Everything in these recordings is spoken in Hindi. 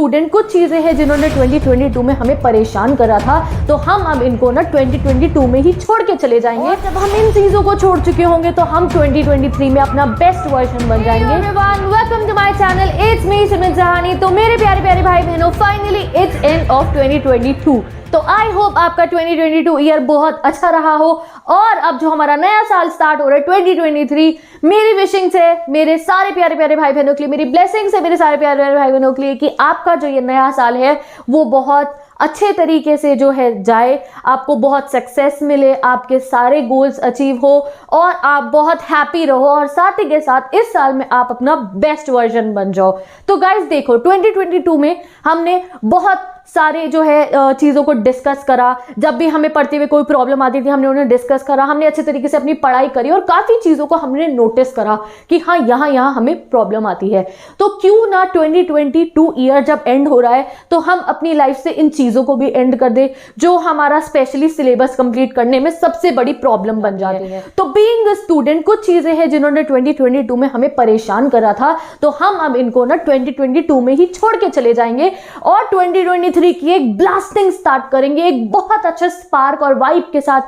स्टूडेंट कुछ चीज़ें हैं जिन्होंने 2022 में हमें परेशान करा था, तो हम अब इनको ना 2022 में ही छोड़ के चले जाएंगे। और जब हम इन चीज़ों को छोड़ चुके होंगे तो हम 2023 में अपना बेस्ट वर्जन बन जाएंगे। Welcome to my channel, it's me Simran Jahani. तो मेरे प्यारे प्यारे भाई बहनों, फाइनली इट्स एंड ऑफ 2022। तो आई होप आपका 2022 ईयर बहुत अच्छा रहा हो। और अब जो हमारा नया साल स्टार्ट हो रहा है 2023, मेरी विशिंग्स है मेरे सारे प्यारे प्यारे भाई बहनों के लिए, मेरी ब्लेसिंग्स है मेरे सारे प्यारे प्यारे भाई बहनों के लिए कि आपका जो ये नया साल है वो बहुत अच्छे तरीके से जो है जाए, आपको बहुत सक्सेस मिले, आपके सारे गोल्स अचीव हो और आप बहुत हैप्पी रहो, और साथ ही के साथ इस साल में आप अपना बेस्ट वर्जन बन जाओ। तो गाइस देखो, 2022 में हमने बहुत सारे जो है चीज़ों को डिस्कस करा। जब भी हमें पढ़ते हुए कोई प्रॉब्लम आती थी हमने उन्हें डिस्कस करा, हमने अच्छे तरीके से अपनी पढ़ाई करी और काफ़ी चीज़ों को हमने नोटिस करा कि हाँ यहाँ हमें प्रॉब्लम आती है। तो क्यों ना 2022 ईयर जब एंड हो रहा है तो हम अपनी लाइफ से इन चीज़ों को भी एंड कर दे जो हमारा स्पेशली सिलेबस कंप्लीट करने में सबसे बड़ी प्रॉब्लम बन जाती है। तो बीइंग अ स्टूडेंट कुछ चीज़ें हैं जिन्होंने 2022 में हमें परेशान करा था, तो हम अब इनको ना 2022 में ही छोड़ के चले जाएंगे और 2023 की एक ब्लास्टिंग स्टार्ट करेंगे, एक बहुत अच्छा स्पार्क और वाइब के साथ,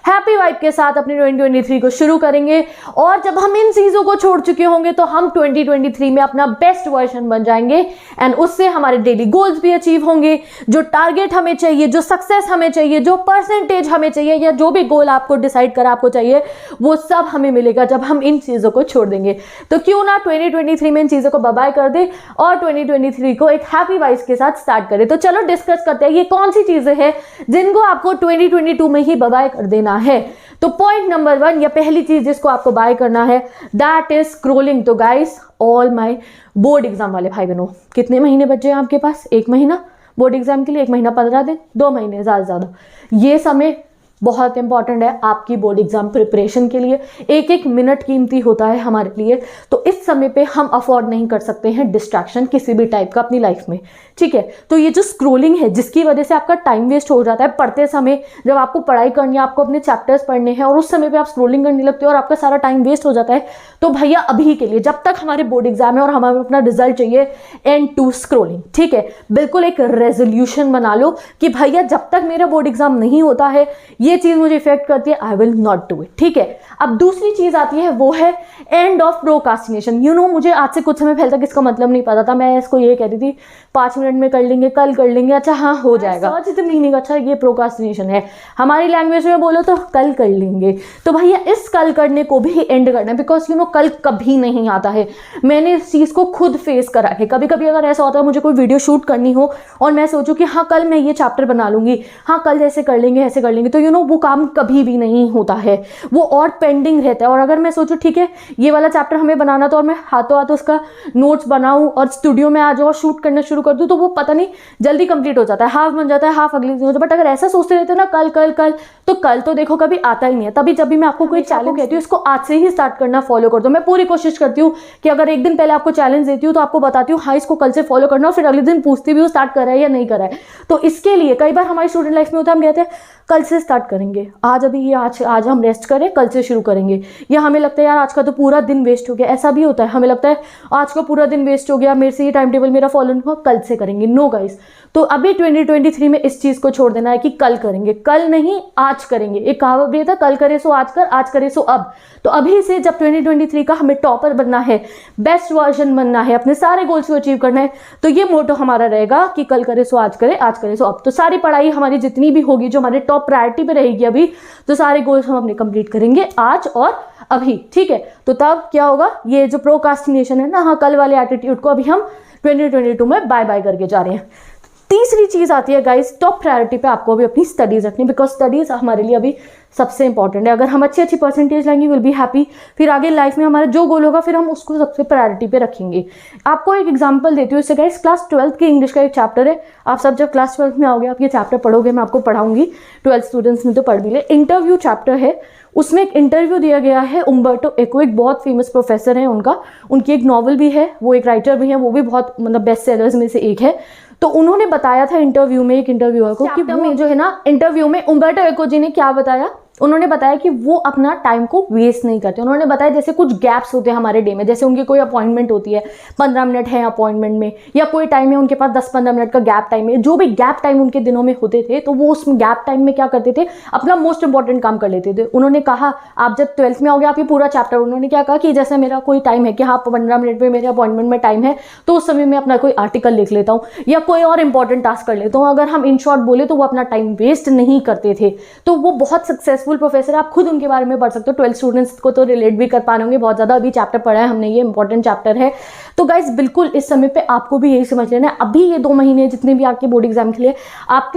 हैप्पी वाइब के साथ अपनी 2023 को शुरू करेंगे। और जब हम इन चीज़ों को छोड़ चुके होंगे तो हम 2023 में अपना बेस्ट वर्जन बन जाएंगे एंड उससे हमारे डेली गोल्स भी अचीव होंगे। जो टारगेट हमें चाहिए, जो सक्सेस हमें चाहिए, जो परसेंटेज हमें चाहिए, या जो भी गोल आपको डिसाइड करा आपको चाहिए, वो सब हमें मिलेगा जब हम इन चीज़ों को छोड़ देंगे। तो क्यों ना 2023 में इन चीज़ों को बाय कर दे और 2023 को एक हैप्पी वाइब्स के साथ स्टार्ट करें। तो चलो डिस्कस करते हैं ये कौन सी चीज़ें हैं जिनको आपको 2022 में ही बाय कर देना है। तो पॉइंट नंबर 1 या पहली चीज जिसको आपको बाय करना है, दैट इज स्क्रोलिंग। तो guys, all my board exam वाले भाई बहनों, कितने महीने बचे हैं आपके पास? 1 महीना बोर्ड एग्जाम के लिए, 1 महीना 15 दिन, 2 महीने ज़्यादा से ज़्यादा। ये समय बहुत इंपॉर्टेंट है आपकी बोर्ड एग्जाम प्रिपरेशन के लिए। एक एक मिनट कीमती होता है हमारे लिए। तो इस समय पे हम अफोर्ड नहीं कर सकते हैं डिस्ट्रैक्शन किसी भी टाइप का अपनी लाइफ में, ठीक है। तो ये जो स्क्रोलिंग है जिसकी वजह से आपका टाइम वेस्ट हो जाता है पढ़ते समय, जब आपको पढ़ाई करनी है, आपको अपने चैप्टर्स पढ़ने हैं और उस समय पे आप स्क्रोलिंग करने लगते हो और आपका सारा टाइम वेस्ट हो जाता है। तो भैया अभी के लिए, जब तक हमारे बोर्ड एग्जाम है और हमें अपना रिजल्ट चाहिए, एंड टू स्क्रोलिंग, ठीक है। बिल्कुल एक रेजोल्यूशन बना लो कि भैया जब तक मेरा बोर्ड एग्जाम नहीं होता है, ये चीज मुझे इफेक्ट करती है, I will not do it, ठीक है। अब दूसरी चीज आती है, वो है एंड ऑफ प्रोकास्टिनेशन। मुझे आज से कुछ समय पहले तक इसका मतलब नहीं पता था। मैं इसको ये कहती थी 5 मिनट में कर लेंगे, कल कर लेंगे, अच्छा हाँ हो जाएगा, मीनिंग अच्छा ये प्रोकास्टिनेशन है। हमारी लैंग्वेज में बोलो तो कल कर लेंगे। तो भैया इस कल करने को भी एंड करना है, बिकॉज कल कभी नहीं आता है। मैंने इस चीज को खुद फेस करा है। कभी कभी अगर ऐसा होता है मुझे कोई वीडियो शूट करनी हो और मैं सोचूं कि हाँ कल मैं ये चैप्टर बना लूंगी, हाँ कल जैसे कर लेंगे ऐसे कर लेंगे, तो वो काम कभी भी नहीं होता है, वो और पेंडिंग रहता है। और अगर मैं सोचूं ठीक है ये वाला चैप्टर हमें बनाना, तो और मैं हाथों हाथ उसका नोट्स बनाऊं और स्टूडियो में आ जाऊं और शूट करना शुरू कर दूं, तो वो पता नहीं जल्दी कंप्लीट हो जाता है, हाफ बन जाता है, हाफ अगले दिन हो जाता है। बट अगर ऐसा सोचते रहते ना कल कल कल, तो कल तो देखो कभी आता ही नहीं है। तभी जब भी मैं आपको कोई चैलेंज कहती हूँ इसको आज से ही स्टार्ट करना फॉलो कर दो। मैं पूरी कोशिश करती हूँ कि अगर एक दिन पहले आपको चैलेंज देती हूँ तो आपको बताती हूँ हाँ इसको कल से फॉलो करना, और फिर अगले दिन पूछती भी हूँ स्टार्ट करा है या नहीं करा है। तो इसके लिए कई बार हमारी स्टूडेंट लाइफ में होता है, हम कहते हैं कल से स्टार्ट करेंगे, आज अभी ये आज हम रेस्ट करें, कल से शुरू करेंगे। या हमें लगता है यार आज का तो पूरा दिन वेस्ट हो गया, ऐसा भी होता है। हमें लगता है आज का पूरा दिन वेस्ट हो गया, मेरे से ये टाइम टेबल मेरा फॉलो नहीं हुआ, कल से करेंगे। नो गाइस, तो अभी 2023 में इस चीज़ को छोड़ देना है कि कल करेंगे, कल नहीं आज करेंगे। एक कहावत भी था, कल करे सो आज कर, आज करे सो अब। तो अभी से जब 2023 का हमें टॉपर बनना है, बेस्ट वर्जन बनना है, अपने सारे गोल्स को अचीव करना है, तो ये मोटो हमारा रहेगा कि कल करे सो आज करे, आज करे सो अब। तो सारी पढ़ाई हमारी जितनी भी होगी जो हमारे टॉप प्रायोरिटी पे रहेगी अभी, तो सारे गोल्स हम अपने कंप्लीट करेंगे आज और अभी, ठीक है। तो तब क्या होगा, ये जो प्रोकास्टिनेशन है ना, हाँ कल वाले एटीट्यूड को अभी हम 2022 में बाय बाय करके जा रहे हैं। तीसरी चीज आती है गाइस, टॉप प्रायोरिटी पे आपको भी अपनी स्टडीज रखनी, बिकॉज स्टडीज हमारे लिए अभी सबसे इंपॉर्टेंट है। अगर हम अच्छी अच्छी परसेंटेज लाएंगे विल बी हैप्पी, फिर आगे लाइफ में हमारा जो गोल होगा फिर हम उसको सबसे प्रायोरिटी पे रखेंगे। आपको एक एग्जांपल देती हूँ इससे गाइस। क्लास 12th की इंग्लिश का एक चैप्टर है, आप सब जब क्लास 12th में आओगे आप ये चैप्टर पढ़ोगे, मैं आपको पढ़ाऊंगी, 12th स्टूडेंट्स ने तो पढ़ भी ले। इंटरव्यू चैप्टर है, उसमें एक इंटरव्यू दिया गया है उम्बर्टो एको, एक बहुत फेमस प्रोफेसर है उनकी एक नॉवल भी है, वो एक राइटर भी है, वो भी बहुत मतलब बेस्ट सेलर्स में से एक है। तो उन्होंने बताया था इंटरव्यू में, एक इंटरव्यूअर को, कि में जो है ना इंटरव्यू में उम्बर्टो एको जी ने क्या बताया उन्होंने बताया कि वो अपना टाइम को वेस्ट नहीं करते। उन्होंने बताया जैसे कुछ गैप्स होते हैं हमारे डे में, जैसे उनकी कोई अपॉइंटमेंट होती है, 15 मिनट है अपॉइंटमेंट में, या कोई टाइम है उनके पास 10-15 मिनट का गैप टाइम है, जो भी गैप टाइम उनके दिनों में होते थे, तो वो उस गैप टाइम में क्या करते थे, अपना मोस्ट इंपॉर्टेंट काम कर लेते थे। उन्होंने कहा आप जब 12th में आओगे, आप ये पूरा चैप्टर, उन्होंने क्या कहा कि जैसे मेरा कोई टाइम है कि हाँ 15 मिनट में मेरे अपॉइंटमेंट में टाइम है, तो उस समय मैं अपना कोई आर्टिकल लिख लेता हूँ या कोई और इंपॉर्टेंट टास्क कर लेता हूँ। अगर हम इन शॉर्ट बोले तो वो अपना टाइम वेस्ट नहीं करते थे। तो वो बहुत सक्सेसफुल प्रोफेसर, आप खुद उनके बारे में पढ़ सकते हो। 12th स्टूडेंट्स को तो रिलेट भी कर पा रहे होंगे बहुत ज़्यादा, अभी चैप्टर पढ़ा है हमने, ये इंपॉर्टेंट चैप्टर है। तो गाइज बिल्कुल इस समय पे आपको भी यही समझ लेना है, अभी ये 2 महीने जितने भी आपके बोर्ड एग्जाम के लिए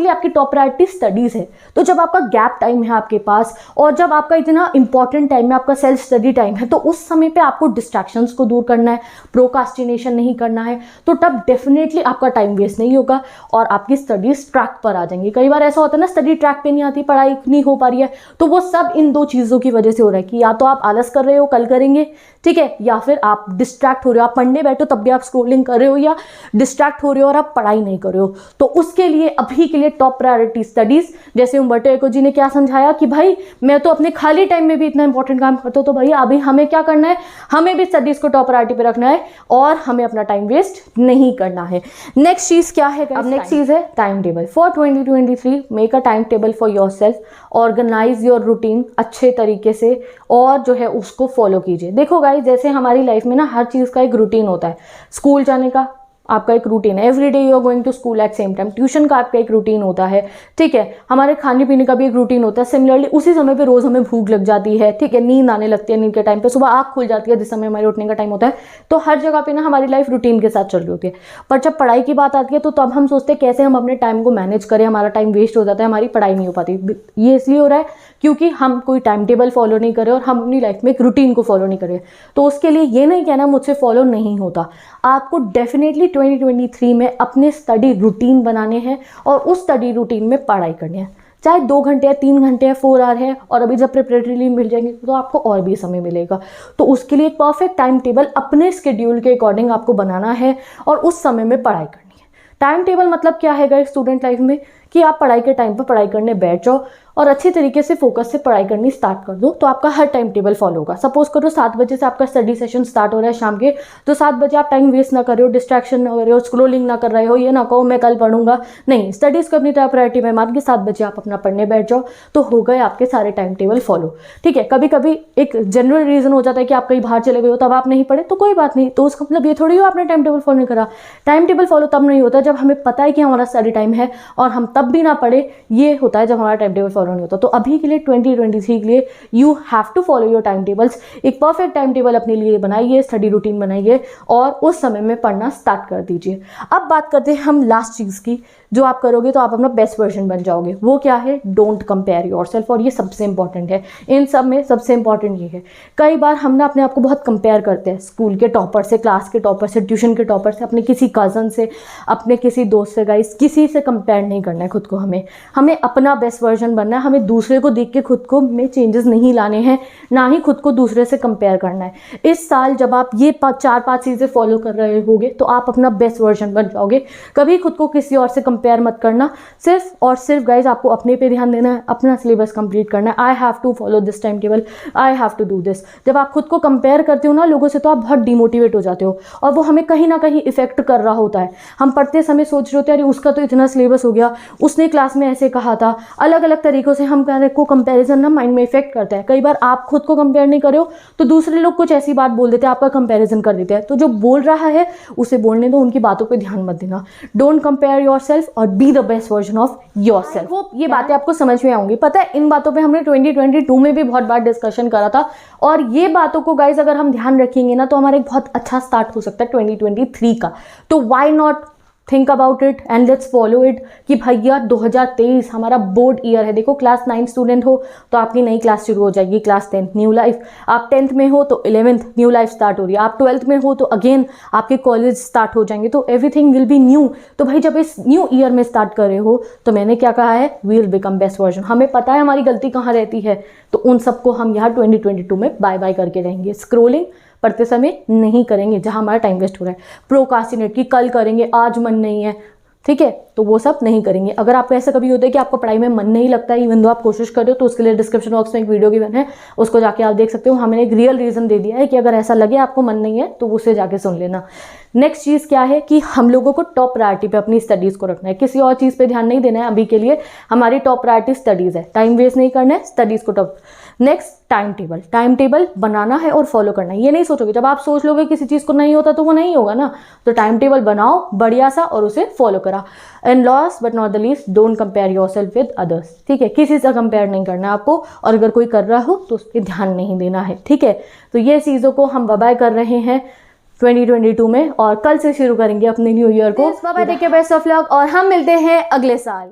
आपकी टॉप प्रायोरिटी स्टडीज़ है। तो जब आपका गैप टाइम है आपके पास और जब आपका इतना इंपॉर्टेंट टाइम है, आपका सेल्फ स्टडी टाइम है, तो उस समय पे आपको डिस्ट्रैक्शंस को दूर करना है, प्रोकास्टिनेशन नहीं करना है। तो तब डेफिनेटली आपका टाइम वेस्ट नहीं होगा और आपकी स्टडीज ट्रैक पर आ जाएंगी। कई बार ऐसा होता है ना, स्टडी ट्रैक पे नहीं आती, पढ़ाई नहीं हो पा रही है, तो वो सब इन 2 चीज़ों की वजह से हो रहा है कि या तो आप आलस कर रहे हो कल करेंगे, ठीक है, या फिर आप डिस्ट्रैक्ट हो रहे हो, आप पढ़ने बैठो तब भी आप स्क्रोलिंग कर रहे हो, या डिस्ट्रैक्ट हो रहे हो और आप पढ़ाई नहीं कर रहे हो। तो उसके लिए अभी के लिए टॉप प्रायोरिटी स्टडीज। जैसे उम्बर्टो एको जी ने क्या समझाया कि भाई मैं तो अपने खाली टाइम में भी इतना इंपॉर्टेंट काम करता हूँ, तो भाई अभी हमें क्या करना है, हमें भी स्टडीज को टॉप प्रायोरिटी पे रखना है और हमें अपना टाइम वेस्ट नहीं करना है। नेक्स्ट चीज क्या है, अब नेक्स्ट चीज है time table for 2023। Make a time table for yourself, organise your routine अच्छे तरीके से और जो है उसको फॉलो कीजिए। देखो गाइस, जैसे हमारी लाइफ में ना हर चीज़ का एक रूटीन होता है। स्कूल जाने का आपका एक रूटीन है, every day you are going to school at same time. Tuition का आपका एक रूटीन होता है, ठीक है। हमारे खाने पीने का भी एक रूटीन होता है। सिमिलरली उसी समय पे रोज़ हमें भूख लग जाती है, ठीक है, नींद आने लगती है, नींद के टाइम पे सुबह आँख खुल जाती है जिस समय हमारे उठने का टाइम होता है। तो हर जगह पे ना हमारी लाइफ रूटीन के साथ चल रही होती है। पर जब पढ़ाई की बात आती है तो तब हम सोचते हैं कैसे हम अपने टाइम को मैनेज करें, हमारा टाइम वेस्ट हो जाता है, हमारी पढ़ाई नहीं हो पाती। ये इसलिए हो रहा है क्योंकि हम कोई टाइम टेबल फॉलो नहीं कर रहे और हम अपनी लाइफ में एक रूटीन को फॉलो नहीं कर रहे। तो उसके लिए ये नहीं कहना मुझसे फॉलो नहीं होता, आपको डेफिनेटली 2023 में अपने स्टडी रूटीन बनाने हैं और उस स्टडी रूटीन में पढ़ाई करनी है। चाहे 2 घंटे है, 3 घंटे है, 4 आवर है, और अभी जब प्रिपरेटरी लीव मिल जाएंगे तो आपको और भी समय मिलेगा। तो उसके लिए एक परफेक्ट टाइम टेबल अपने स्केड्यूल के अकॉर्डिंग आपको बनाना है और उस समय में पढ़ाई करनी है। टाइम टेबल मतलब क्या है गाइस स्टूडेंट लाइफ में, कि आप पढ़ाई के टाइम पर पढ़ाई करने बैठ जाओ और अच्छी तरीके से फोकस से पढ़ाई करनी स्टार्ट कर दो, तो आपका हर टाइम टेबल फॉलो होगा। सपोज करो 7 बजे से आपका स्टडी सेशन स्टार्ट हो रहा है शाम के, तो 7 बजे आप टाइम वेस्ट ना कर रहे हो, डिस्ट्रैक्शन ना कर रहे हो, स्क्रोलिंग ना कर रहे हो, ये ना कहो मैं कल पढ़ूंगा, नहीं, स्टडीज़ को अपनी टॉप प्रायोरिटी में मान के 7 बजे आप अपना पढ़ने बैठ जाओ, तो हो गए आपके सारे टाइम टेबल फॉलो, ठीक है। कभी कभी एक जनरल रीज़न हो जाता है कि आप कहीं बाहर चले गए हो तब आप नहीं पढ़े, तो कोई बात नहीं, तो उसका मतलब ये थोड़ी हो आपने टाइम टेबल फॉलो नहीं करा। टाइम टेबल फॉलो तब नहीं होता जब हमें पता है कि हमारा स्टडी टाइम है और हम तब भी ना पढ़े, ये होता है जब हमारा टाइम टेबल फॉलो नहीं होता। तो अभी के लिए 2023 के लिए you have to follow your time tables. एक परफेक्ट टाइम टेबल अपने लिए बनाइए, स्टडी रूटीन बनाइए और उस समय में पढ़ना स्टार्ट कर दीजिए। अब बात करते हैं हम लास्ट चीज़ की, जो आप करोगे तो आप अपना बेस्ट वर्जन बन जाओगे। वो क्या है, डोंट कंपेयर योरसेल्फ, और ये सबसे इंपॉर्टेंट है। इन सब में सबसे इंपॉर्टेंट ये है, कई बार हम ना अपने आप को बहुत कंपेयर करते हैं स्कूल के टॉपर से, क्लास के टॉपर से, ट्यूशन के टॉपर से, अपने किसी कज़न से, अपने किसी दोस्त से। गाइस किसी से कंपेयर नहीं करना है खुद को, हमें अपना बेस्ट वर्जन बनना है। हमें दूसरे को देख के खुद को में चेंजेस नहीं लाने हैं, ना ही खुद को दूसरे से कंपेयर करना है। इस साल जब आप ये 4-5 चीज़ें फॉलो कर रहे होगे तो आप अपना बेस्ट वर्जन बन जाओगे। कभी खुद को किसी और से कंपेयर मत करना, सिर्फ और सिर्फ गाइज आपको अपने पे ध्यान देना है, अपना सिलेबस कंप्लीट करना है। I have to follow this time table, I have to do this. जब आप खुद को कंपेयर करते हो ना लोगों से, तो आप बहुत डिमोटिवेट हो जाते हो और वो हमें कहीं ना कहीं इफेक्ट कर रहा होता है। हम पढ़ते समय सोच रहे होते हैं अरे उसका तो इतना सिलेबस हो गया, उसने क्लास में ऐसे कहा था। अलग अलग तरीकों से हम को कंपैरिजन ना माइंड में इफेक्ट करता है। कई बार आप खुद को कंपेयर नहीं कर रहे हो तो दूसरे लोग कुछ ऐसी बात बोल देते हैं, आपका कंपैरिजन कर देते हैं। तो जो बोल रहा है उसे बोलने दो, उनकी बातों पे ध्यान मत देना। डोंट कंपेयर योरसेल्फ और be the best version of yourself. Hope ये बातें आपको समझ में आऊंगी। पता है इन बातों पे हमने 2022 में भी बहुत बार डिस्कशन करा था और ये बातों को गाइज अगर हम ध्यान रखेंगे ना तो हमारा एक बहुत अच्छा स्टार्ट हो सकता है 2023 का। तो why not think about it and let's follow it कि भैया 2023 हमारा बोर्ड ईयर है। देखो क्लास 9 स्टूडेंट हो तो आपकी नई क्लास शुरू हो जाएगी, क्लास 10 न्यू लाइफ। आप 10th में हो तो 11th न्यू लाइफ स्टार्ट हो रही है। आप 12th में हो तो अगेन आपके कॉलेज स्टार्ट हो जाएंगे, तो एवरीथिंग विल बी न्यू। तो भाई जब इस न्यू ईयर में स्टार्ट कर रहे हो तो मैंने क्या कहा है, we will become best version. हमें पता है हमारी गलती कहाँ रहती है, तो उन सबको हम यहाँ 2022 में बाय बाय करके रहेंगे। स्क्रोलिंग पढ़ते समय नहीं करेंगे जहाँ हमारा टाइम वेस्ट हो रहा है। प्रोकास्टिनेट की कल करेंगे, आज मन नहीं है, ठीक है, तो वो सब नहीं करेंगे। अगर आपको ऐसा कभी होता है कि आपको पढ़ाई में मन नहीं लगता है, इवन दो आप कोशिश कर रहे हो, तो उसके लिए डिस्क्रिप्शन बॉक्स में एक वीडियो गिवन है, उसको जाके आप देख सकते हो। हाँ, मैंने एक रियल रीज़न दे दिया है कि अगर ऐसा लगे आपको मन नहीं है तो उसे जाके सुन लेना। नेक्स्ट चीज़ क्या है कि हम लोगों को टॉप प्रायोरिटी पे अपनी स्टडीज़ को रखना है, किसी और चीज़ पे ध्यान नहीं देना है। अभी के लिए हमारी टॉप प्रायोरिटी स्टडीज़ है, टाइम वेस्ट नहीं करना है, स्टडीज़ को टॉप। नेक्स्ट, टाइम टेबल बनाना है और फॉलो करना है। ये नहीं सोचोगे, जब आप सोच लोगे किसी चीज़ को नहीं होता तो वो नहीं होगा ना। तो टाइम टेबल बनाओ बढ़िया सा और उसे फॉलो करा। And last but not the least, don't compare yourself with others. ठीक है, किसी से कंपेयर नहीं करना है आपको, और अगर कोई कर रहा हो तो उस पर ध्यान नहीं देना है। ठीक है, तो ये चीज़ों को हम बाय कर रहे हैं 2022 में, और कल से शुरू करेंगे अपने न्यू ईयर को। Bye bye, take care, best of luck, और हम मिलते हैं अगले साल।